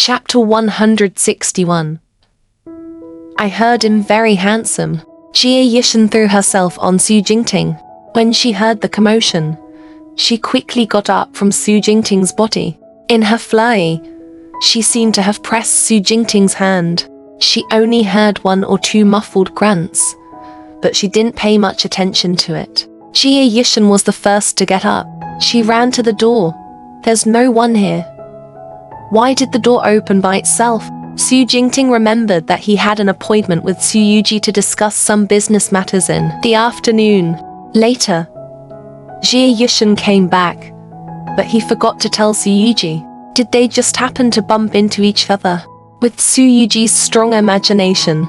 Chapter 161. I heard him very handsome. Jie Yishan threw herself on Su Jingting. When she heard the commotion, she quickly got up from Su Jingting's body. In her flurry, she seemed to have pressed Su Jingting's hand. She only heard one or two muffled grunts, but she didn't pay much attention to it. Jie Yishan was the first to get up. She ran to the door. There's no one here. Why did the door open by itself? Su Jingting remembered that he had an appointment with Su Yuji to discuss some business matters in the afternoon. Later, Jie Yishan came back, but he forgot to tell Su Yuji. Did they just happen to bump into each other? With Su Yuji's strong imagination,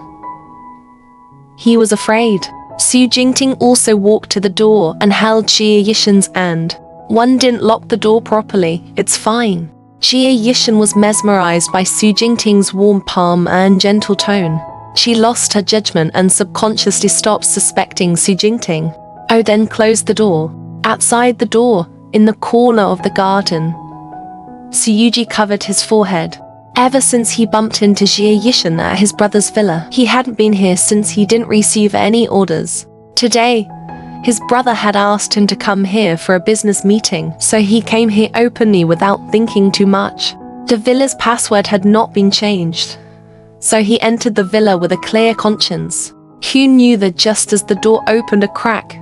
he was afraid. Su Jingting also walked to the door and held Jie Yishan's hand. One didn't lock the door properly, it's fine. Jie Yishan was mesmerized by Su Jingting's warm palm and gentle tone. She lost her judgment and subconsciously stopped suspecting Su Jingting. Oh, then closed the door. Outside the door, in the corner of the garden, Su Yuji covered his forehead. Ever since he bumped into Jie Yishan at his brother's villa, he hadn't been here since he didn't receive any orders. Today, his brother had asked him to come here for a business meeting, so he came here openly without thinking too much. The villa's password had not been changed, so he entered the villa with a clear conscience. Who knew that just as the door opened a crack,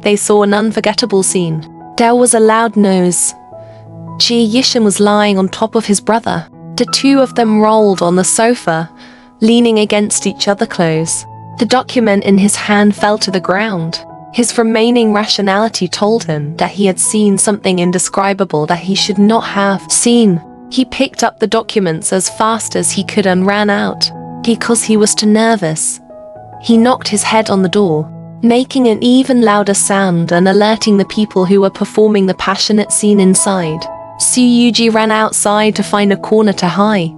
they saw an unforgettable scene. There was a loud noise. Jie Yishan was lying on top of his brother. The two of them rolled on the sofa, leaning against each other close. The document in his hand fell to the ground. His remaining rationality told him that he had seen something indescribable that he should not have seen. He picked up the documents as fast as he could and ran out. Because he was too nervous, he knocked his head on the door, making an even louder sound and alerting the people who were performing the passionate scene inside. Su Yuji ran outside to find a corner to hide,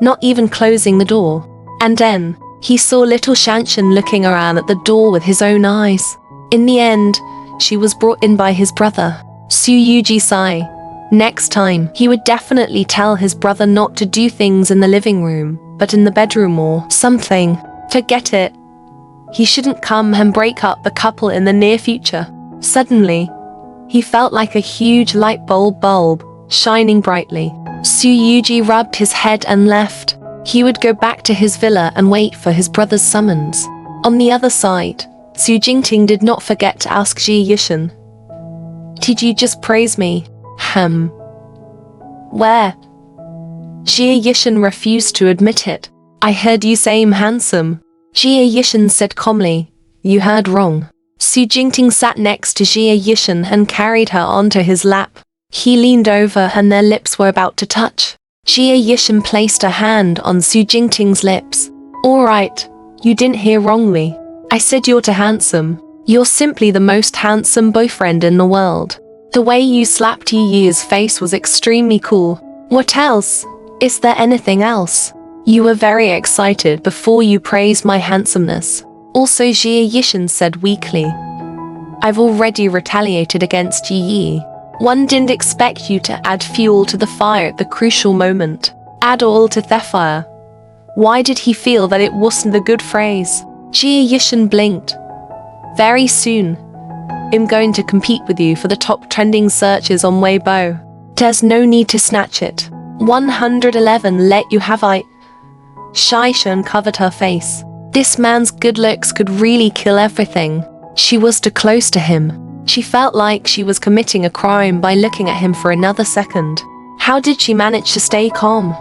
not even closing the door. And then, he saw little Shanshan looking around at the door with his own eyes. In the end, she was brought in by his brother. Su Yuji sighed. Next time, he would definitely tell his brother not to do things in the living room, but in the bedroom or something. Forget it. He shouldn't come and break up the couple in the near future. Suddenly, he felt like a huge light bulb shining brightly. Su Yuji rubbed his head and left. He would go back to his villa and wait for his brother's summons. On the other side, Su Jingting did not forget to ask Jie Yishan, "Did you just praise me?" Where? Jie Yishan refused to admit it. "I heard you say I'm handsome." Jie Yishan said calmly, "You heard wrong." Su Jingting sat next to Jie Yishan and carried her onto his lap. He leaned over and their lips were about to touch. Jie Yishan placed a hand on Su Jingting's lips. "All right, you didn't hear wrongly. I said you're too handsome. You're simply the most handsome boyfriend in the world. The way you slapped Yi's face was extremely cool. What else? Is there anything else? You were very excited before you praised my handsomeness." Also, Jie Yishan said weakly, "I've already retaliated against Yi. One didn't expect you to add fuel to the fire at the crucial moment. Add oil to the fire." Why did he feel that it wasn't a good phrase? Jie Yishan blinked. "Very soon, I'm going to compete with you for the top trending searches on Weibo. There's no need to snatch it. 111 let you have I." Shaishan covered her face. This man's good looks could really kill everything. She was too close to him. She felt like she was committing a crime by looking at him for another second. How did she manage to stay calm?